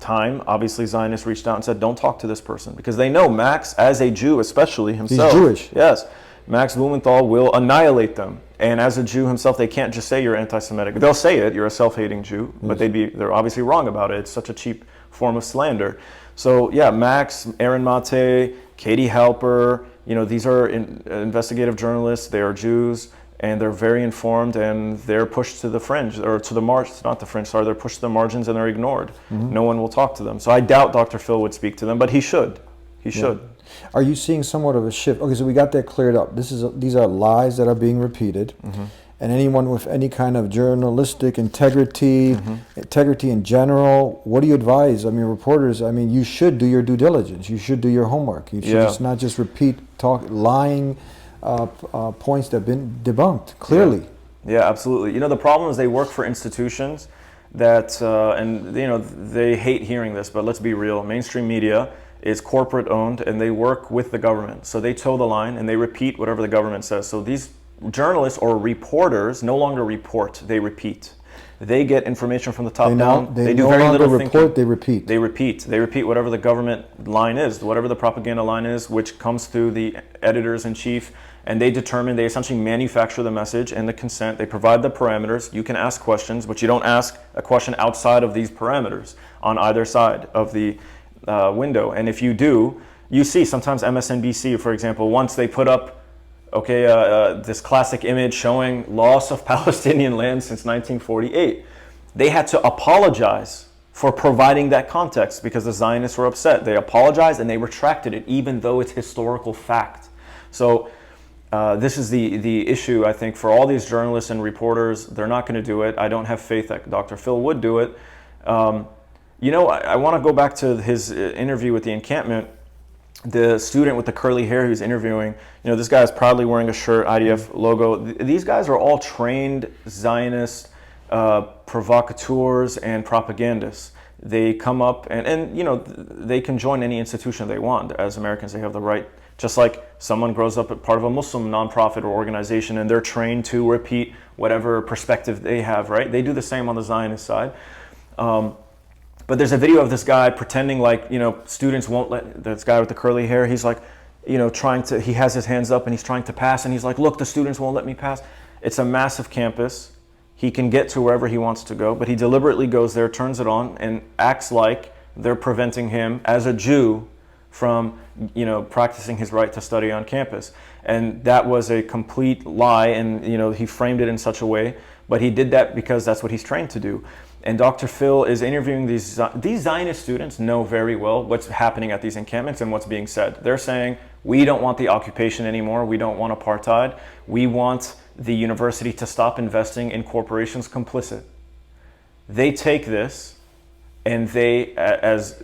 time, obviously Zionists reached out and said, don't talk to this person. Because they know Max, as a Jew especially himself. He's Jewish. Yes. Max Blumenthal will annihilate them. And as a Jew himself, they can't just say you're anti-Semitic. They'll say it, you're a self-hating Jew, but they're obviously wrong about it. It's such a cheap form of slander. So yeah, Max, Aaron Mate, Katie Halper, these are investigative journalists, they are Jews, and they're very informed, and they're pushed to the fringe, or to the margins, not the fringe, sorry, they're pushed to the margins and they're ignored. No one will talk to them. So I doubt Dr. Phil would speak to them, but he should. He should. Are you seeing somewhat of a shift? Okay, so we got that cleared up. These are lies that are being repeated. And anyone with any kind of journalistic integrity, integrity in general, what do you advise? I mean, reporters, I mean, you should do your due diligence. You should do your homework. You should just not just repeat lying points that have been debunked, clearly. Yeah, absolutely. You know, the problem is they work for institutions that, and you know, they hate hearing this, but let's be real. Mainstream media is corporate owned, and they work with the government. So they toe the line and they repeat whatever the government says. So these journalists or reporters no longer report, they repeat. They get information from the top down. They do very little thinking. Report, they repeat. They repeat. They repeat whatever the government line is, whatever the propaganda line is, which comes through the editors-in-chief, and they determine, they essentially manufacture the message and the consent. They provide the parameters. You can ask questions, but you don't ask a question outside of these parameters on either side of the window. And if you do, you see sometimes MSNBC, for example, once they put up this classic image showing loss of Palestinian land since 1948. They had to apologize for providing that context because the Zionists were upset. They apologized and they retracted it, even though it's historical fact. So this is the issue, I think, for all these journalists and reporters. They're not going to do it. I don't have faith that Dr. Phil would do it. You know, I want to go back to his interview with the encampment. The student with the curly hair he was interviewing, you know, this guy is proudly wearing a shirt, IDF logo. These guys are all trained Zionist provocateurs and propagandists. They come up and you know, they can join any institution they want. As Americans, they have the right, just like someone grows up at part of a Muslim nonprofit or organization and they're trained to repeat whatever perspective they have, right? They do the same on the Zionist side. But there's a video of this guy pretending like, you know, students won't let, this guy with the curly hair, he's like, you know, he has his hands up and he's trying to pass and he's like, look, the students won't let me pass. It's a massive campus. He can get to wherever he wants to go, but he deliberately goes there, turns it on, and acts like they're preventing him as a Jew from, you know, practicing his right to study on campus. And that was a complete lie, and, you know, he framed it in such a way, but he did that because that's what he's trained to do. And Dr. Phil is interviewing these Zionist students know very well what's happening at these encampments and what's being said. They're saying, we don't want the occupation anymore. We don't want apartheid. We want the university to stop investing in corporations complicit. They take this and they, as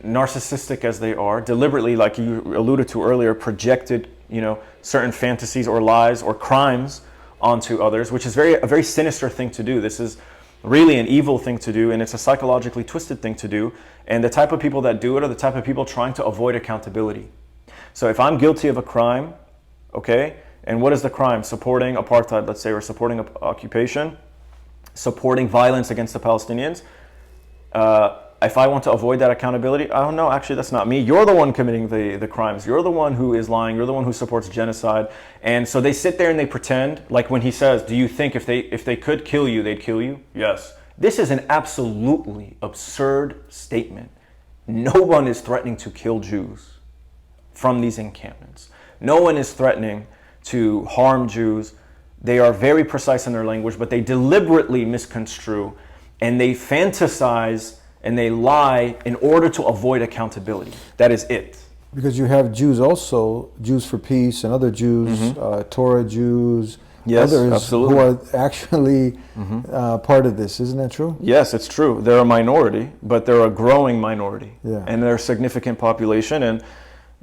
narcissistic as they are, deliberately, like you alluded to earlier, projected, you know, certain fantasies or lies or crimes onto others, which is a very sinister thing to do. This is really an evil thing to do, and it's a psychologically twisted thing to do. And the type of people that do it are the type of people trying to avoid accountability. So if I'm guilty of a crime, okay, and what is the crime? Supporting apartheid, let's say, or supporting occupation, supporting violence against the Palestinians. If I want to avoid that accountability, oh no, actually that's not me. You're the one committing the crimes. You're the one who is lying. You're the one who supports genocide. And so they sit there and they pretend, like when he says, do you think if they could kill you, they'd kill you? Yes. This is an absolutely absurd statement. No one is threatening to kill Jews from these encampments. No one is threatening to harm Jews. They are very precise in their language, but they deliberately misconstrue and they fantasize and they lie in order to avoid accountability. That is it. Because you have Jews also, Jews for Peace and other Jews, Torah Jews, yes, others absolutely, who are actually part of this. Isn't that true? Yes, it's true. They're a minority, but they're a growing minority. Yeah. And they're a significant population. And,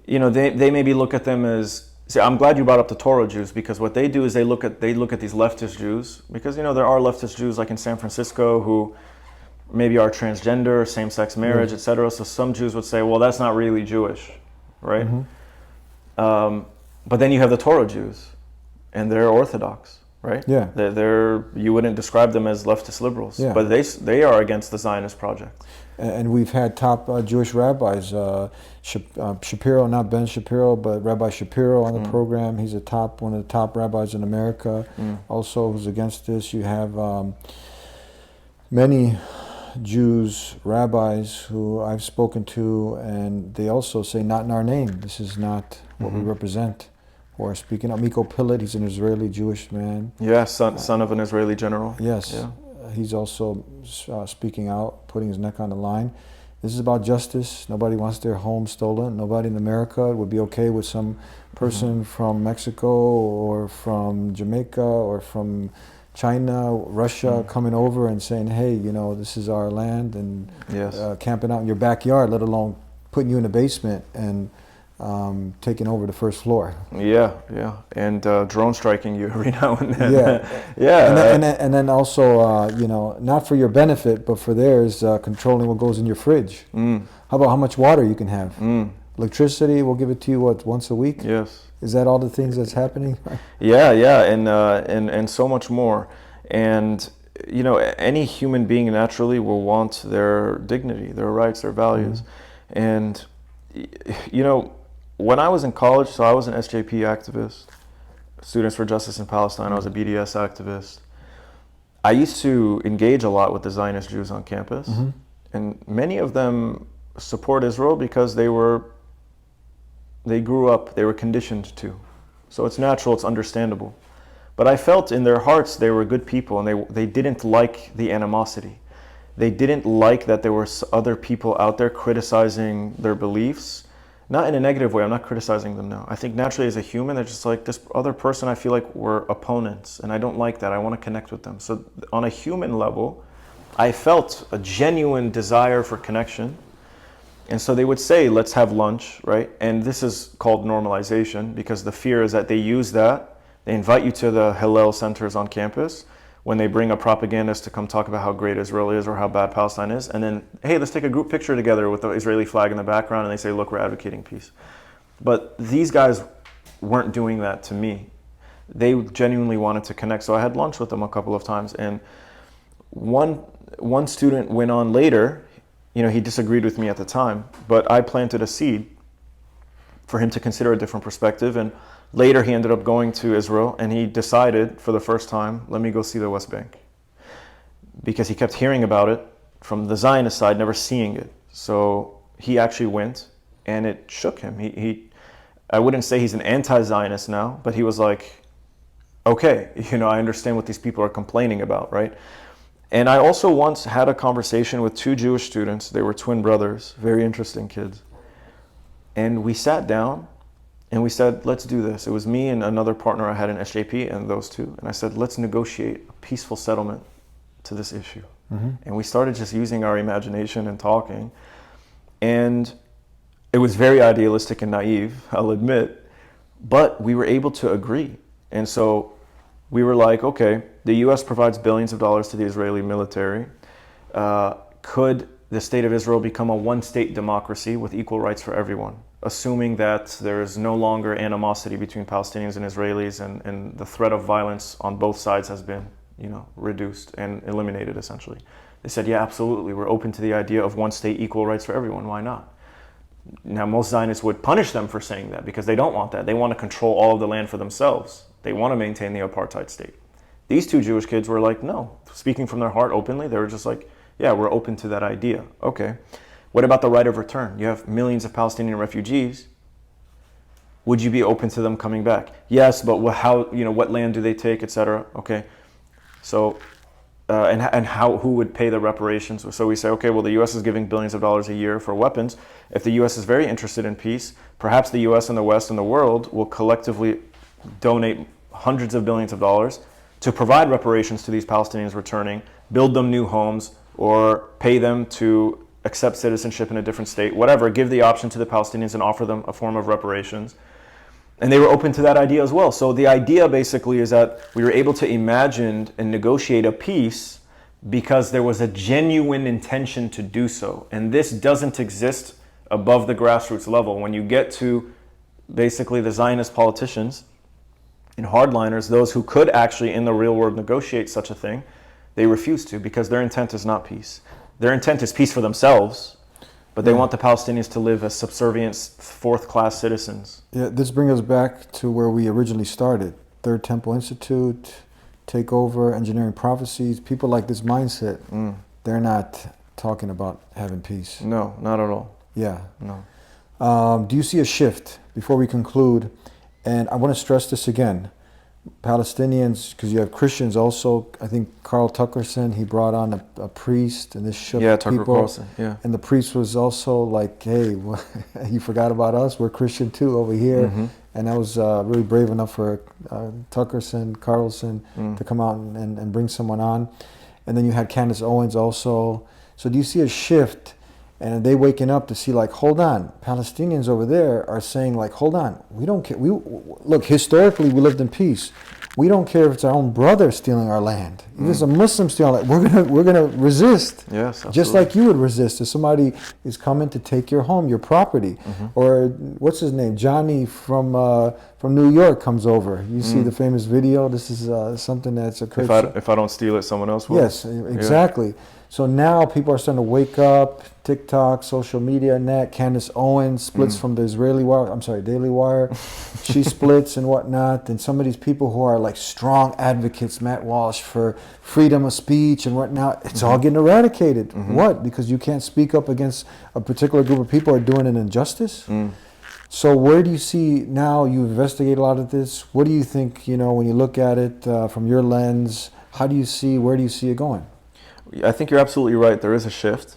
you know, they maybe look at them as, see, I'm glad you brought up the Torah Jews, because what they do is they look at these leftist Jews, because, you know, there are leftist Jews like in San Francisco who maybe are transgender, same-sex marriage, etc. So some Jews would say, well, that's not really Jewish, right? But then you have the Torah Jews, and they're Orthodox, right? Yeah. They're you wouldn't describe them as leftist liberals, but they are against the Zionist project. And we've had top Jewish rabbis, Shapiro, not Ben Shapiro, but Rabbi Shapiro on the program. He's one of the top rabbis in America. Also, who's against this. You have many Jews, rabbis who I've spoken to, and they also say, not in our name. This is not what we represent. who are speaking out. Miko Pilot, he's an Israeli Jewish man. Yeah, son of an Israeli general. Yes. Yeah. He's also speaking out, putting his neck on the line. This is about justice. Nobody wants their home stolen. Nobody in America would be okay with some person from Mexico or from Jamaica or from China, Russia coming over and saying, hey, you know, this is our land, and camping out in your backyard, let alone putting you in the basement and taking over the first floor. Yeah, and drone striking you every now and then. Yeah. And then also, you know, not for your benefit, but for theirs, controlling what goes in your fridge. How about how much water you can have? Electricity, we'll give it to you, what, once a week? Yes. Is that all the things that's happening? Yeah, and so much more. And, you know, any human being naturally will want their dignity, their rights, their values. And, you know, when I was in college, so I was an SJP activist, Students for Justice in Palestine, I was a BDS activist. I used to engage a lot with the Zionist Jews on campus, and many of them support Israel because they grew up, they were conditioned to. So it's natural, it's understandable. But I felt in their hearts they were good people, and they didn't like the animosity. They didn't like that there were other people out there criticizing their beliefs. Not in a negative way, I'm not criticizing them now. I think naturally as a human, they're just like, this other person, I feel like we're opponents, and I don't like that. I want to connect with them. So on a human level, I felt a genuine desire for connection. And so they would say, let's have lunch, right? And this is called normalization, because the fear is that they use that. They invite you to the Hillel centers on campus when they bring a propagandist to come talk about how great Israel is or how bad Palestine is. And then, hey, let's take a group picture together with the Israeli flag in the background. And they say, look, we're advocating peace. But these guys weren't doing that to me. They genuinely wanted to connect. So I had lunch with them a couple of times. And one student went on later. You know, he disagreed with me at the time, but I planted a seed for him to consider a different perspective. And later he ended up going to Israel, and he decided for the first time, let me go see the West Bank. Because he kept hearing about it from the Zionist side, never seeing it. So he actually went, and it shook him. I wouldn't say he's an anti-Zionist now, but he was like, okay, you know, I understand what these people are complaining about, right? And I also once had a conversation with two Jewish students. They were twin brothers, very interesting kids. And we sat down and we said, let's do this. It was me and another partner I had in SJP and those two. And I said, let's negotiate a peaceful settlement to this issue. And we started just using our imagination and talking. And it was very idealistic and naive, I'll admit, but we were able to agree. And so we were like, okay, the US provides billions of dollars to the Israeli military. Could the state of Israel become a one-state democracy with equal rights for everyone, assuming that there is no longer animosity between Palestinians and Israelis, and the threat of violence on both sides has been, you know, reduced and eliminated essentially? They said, yeah, absolutely. We're open to the idea of one state, equal rights for everyone. Why not? Now, most Zionists would punish them for saying that because they don't want that. They want to control all of the land for themselves. They want to maintain the apartheid state. These two Jewish kids were like, no, speaking from their heart openly, they were just like, yeah, we're open to that idea. Okay. What about the right of return? You have millions of Palestinian refugees. Would you be open to them coming back? Yes, but how, you know, what land do they take, etc. Okay. So, and who would pay the reparations? So we say, okay, well, the U.S. is giving billions of dollars a year for weapons. If the U.S. is very interested in peace, perhaps the U.S. and the West and the world will collectively donate hundreds of billions of dollars to provide reparations to these Palestinians returning, build them new homes, or pay them to accept citizenship in a different state, whatever, give the option to the Palestinians and offer them a form of reparations. And they were open to that idea as well. So the idea basically is that we were able to imagine and negotiate a peace because there was a genuine intention to do so. And this doesn't exist above the grassroots level. When you get to basically the Zionist politicians and hardliners, those who could actually in the real world negotiate such a thing, they refuse to because their intent is not peace. Their intent is peace for themselves, but they want the Palestinians to live as subservient fourth-class citizens. Yeah, this brings us back to where we originally started. Third Temple Institute, takeover, engineering prophecies, people like this mindset, they're not talking about having peace. No, not at all. Yeah. No. Do you see a shift, before we conclude, And I want to stress this again. Palestinians, because you have Christians also. I think Carl Tuckerson, he brought on a priest, and this shook Tucker people. Carlson, yeah. And the priest was also like, "Hey, you forgot about us? We're Christian too over here." And that was really brave enough for Carlson to come out and bring someone on. And then you had Candace Owens also. So do you see a shift? And they waking up to see, like, hold on, Palestinians over there are saying, like, hold on, we don't care. Look, historically, we lived in peace. We don't care if it's our own brother stealing our land. If it's a Muslim stealing, we're gonna resist. Yes, absolutely. Just like you would resist if somebody is coming to take your home, your property. Or what's his name, Johnny from New York comes over. You see the famous video. This is something that's occurred. If I don't steal it, someone else will. Yes, exactly. Yeah. So now people are starting to wake up. TikTok, social media, and that. Candace Owens splits from the Daily Wire. She splits and whatnot. And some of these people who are like strong advocates, Matt Walsh, for freedom of speech and whatnot, it's all getting eradicated. What? Because you can't speak up against a particular group of people who are doing an injustice? So where do you see now, you investigate a lot of this, what do you think, when you look at it from your lens, where do you see it going? I think you're absolutely right. There is a shift.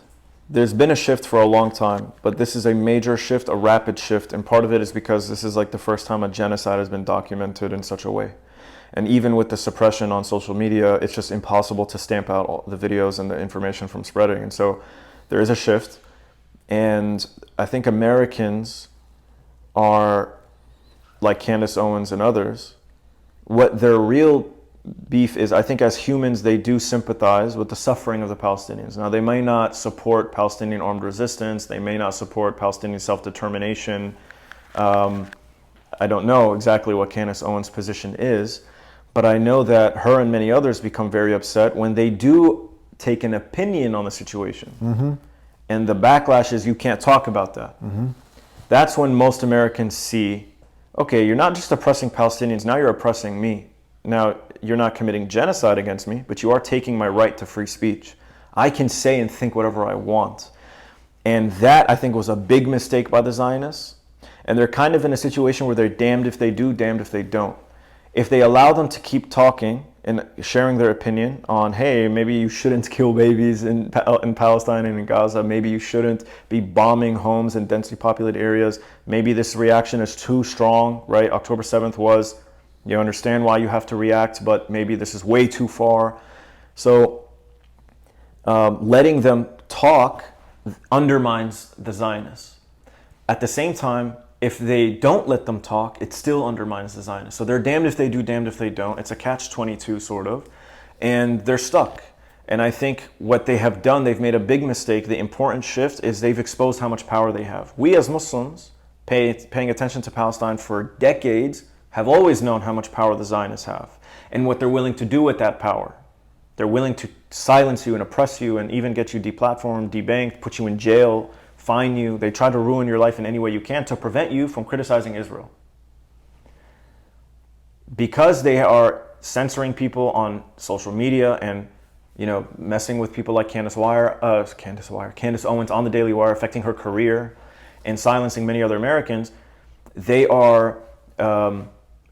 There's been a shift for a long time, but this is a major shift, a rapid shift, and part of it is because this is like the first time a genocide has been documented in such a way. And even with the suppression on social media, it's just impossible to stamp out all the videos and the information from spreading. And so there is a shift, and I think Americans are, like Candace Owens and others, what their real beef is, I think as humans, they do sympathize with the suffering of the Palestinians. Now, they may not support Palestinian armed resistance. They may not support Palestinian self-determination. I don't know exactly what Candace Owens' position is, but I know that her and many others become very upset when they do take an opinion on the situation. And the backlash is, you can't talk about that. That's when most Americans see, okay, you're not just oppressing Palestinians, now you're oppressing me. Now, you're not committing genocide against me, but you are taking my right to free speech. I can say and think whatever I want. And that, I think, was a big mistake by the Zionists. And they're kind of in a situation where they're damned if they do, damned if they don't. If they allow them to keep talking and sharing their opinion on, hey, maybe you shouldn't kill babies in Palestine and in Gaza, maybe you shouldn't be bombing homes in densely populated areas, maybe this reaction is too strong, right? October 7th was, you understand why you have to react, but maybe this is way too far. So letting them talk undermines the Zionists. At the same time, if they don't let them talk, it still undermines the Zionists. So they're damned if they do, damned if they don't. It's a catch-22 sort of, and they're stuck. And I think what they have done, they've made a big mistake. The important shift is they've exposed how much power they have. We as Muslims, paying attention to Palestine for decades, have always known how much power the Zionists have and what they're willing to do with that power. They're willing to silence you and oppress you and even get you deplatformed, debanked, put you in jail, fine you. They try to ruin your life in any way you can to prevent you from criticizing Israel. Because they are censoring people on social media and messing with people like Candace Owens on the Daily Wire, affecting her career and silencing many other Americans, they are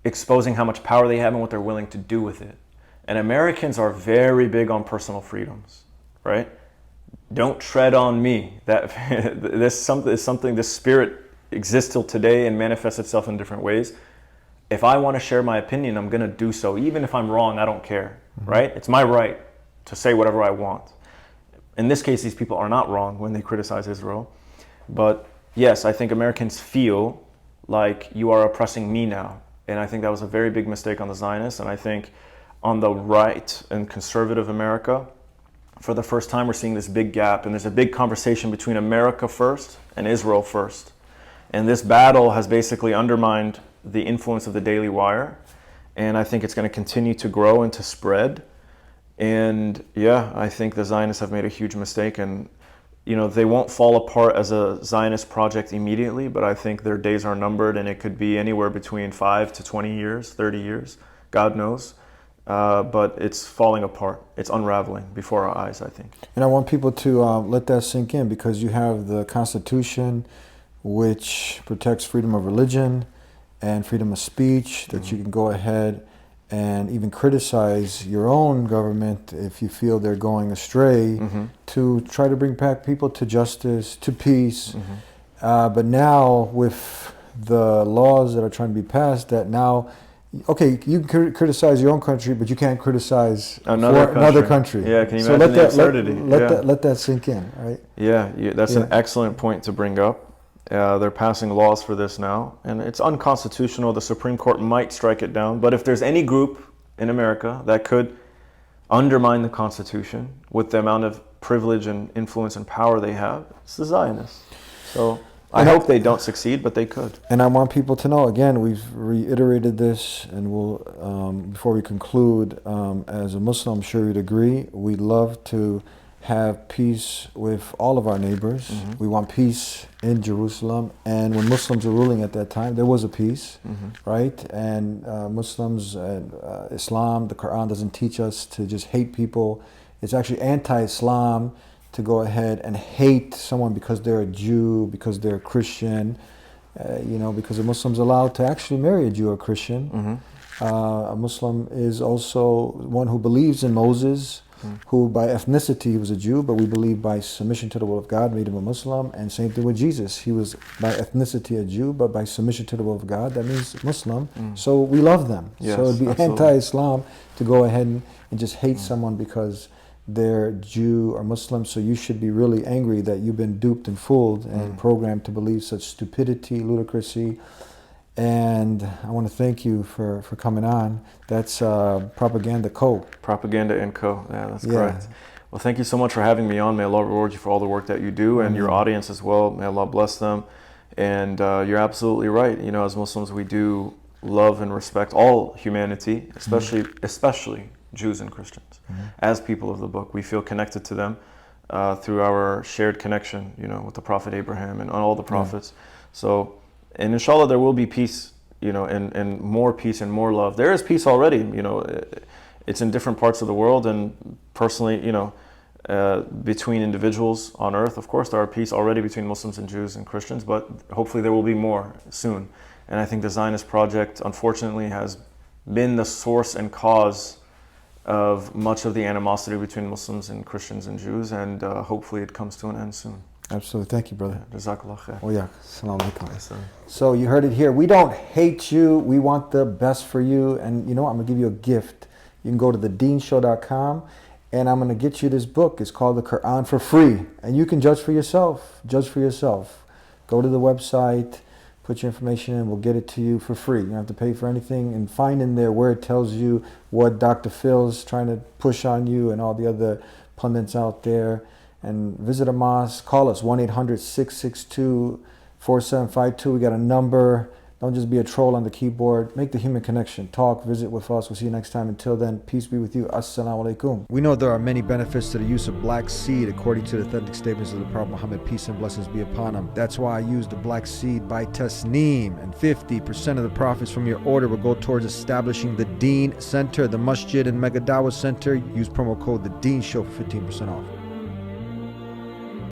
exposing how much power they have and what they're willing to do with it. And Americans are very big on personal freedoms, right? Don't tread on me. That this spirit exists till today and manifests itself in different ways. If I want to share my opinion, I'm going to do so. Even if I'm wrong, I don't care, right? It's my right to say whatever I want. In this case, these people are not wrong when they criticize Israel. But yes, I think Americans feel like you are oppressing me now. And I think that was a very big mistake on the Zionists. And I think on the right and conservative America, for the first time, we're seeing this big gap. And there's a big conversation between America first and Israel first. And this battle has basically undermined the influence of the Daily Wire. And I think it's going to continue to grow and to spread. And yeah, I think the Zionists have made a huge mistake. And they won't fall apart as a Zionist project immediately, but I think their days are numbered, and it could be anywhere between 5 to 20 years, 30 years, God knows. But it's falling apart. It's unraveling before our eyes, I think. And I want people to let that sink in, because you have the Constitution, which protects freedom of religion, and freedom of speech, that you can go ahead and even criticize your own government if you feel they're going astray, to try to bring back people to justice, to peace. But now with the laws that are trying to be passed, that now, okay, you can criticize your own country, but you can't criticize another country. Yeah, can you imagine the absurdity? Let that sink in, right? Yeah, that's an excellent point to bring up. They're passing laws for this now, and it's unconstitutional. The Supreme Court might strike it down, but if there's any group in America that could undermine the Constitution with the amount of privilege and influence and power they have, it's the Zionists. So I hope they don't succeed, but they could. And I want people to know, again, we've reiterated this, and we'll, before we conclude, as a Muslim, I'm sure you'd agree, we'd love to have peace with all of our neighbors. We want peace in Jerusalem, and when Muslims were ruling at that time, there was a peace, right? And Muslims and Islam, the Quran doesn't teach us to just hate people. It's actually anti-Islam to go ahead and hate someone because they're a Jew, because they're a Christian, because a Muslim's allowed to actually marry a Jew or Christian. A Muslim is also one who believes in Moses, who by ethnicity was a Jew, but we believe by submission to the will of God made him a Muslim. And same thing with Jesus. He was by ethnicity a Jew, but by submission to the will of God, that means Muslim. So we love them. Yes, so it'd be anti-Islam to go ahead and just hate someone because they're Jew or Muslim. So you should be really angry that you've been duped and fooled and programmed to believe such stupidity, ludicrousy. And I want to thank you for coming on. That's Propaganda Co. Propaganda and Co. Yeah, that's correct. Well, thank you so much for having me on. May Allah reward you for all the work that you do, and your audience as well. May Allah bless them. And you're absolutely right. As Muslims, we do love and respect all humanity, especially Jews and Christians. As people of the book, we feel connected to them through our shared connection, with the Prophet Abraham and all the prophets. So. And inshallah, there will be peace, and more peace and more love. There is peace already, it's in different parts of the world, and personally, between individuals on earth. Of course, there are peace already between Muslims and Jews and Christians, but hopefully there will be more soon. And I think the Zionist project, unfortunately, has been the source and cause of much of the animosity between Muslims and Christians and Jews, and hopefully it comes to an end soon. Absolutely. Thank you, brother. Jazakallah khair. Oh, yeah. Assalamu alaikum. So you heard it here. We don't hate you. We want the best for you. And I'm going to give you a gift. You can go to TheDeenShow.com, and I'm going to get you this book. It's called The Quran for free. And you can judge for yourself. Judge for yourself. Go to the website, put your information in. We'll get it to you for free. You don't have to pay for anything. And find in there where it tells you what Dr. Phil's trying to push on you and all the other pundits out there. And visit a mosque. Call us 1-800-662-4752. We got a number. Don't just be a troll on the keyboard. Make the human connection. Talk, visit with us. We'll see you next time. Until then, peace be with you. Assalamu alaikum. We know there are many benefits to the use of black seed according to the authentic statements of the Prophet Muhammad, peace and blessings be upon him. That's why I use the black seed by Tasneem, and 50% of the profits from your order will go towards establishing the Deen Center, the Masjid and Mega Dawah Center. Use promo code TheDeenShow for 15% off.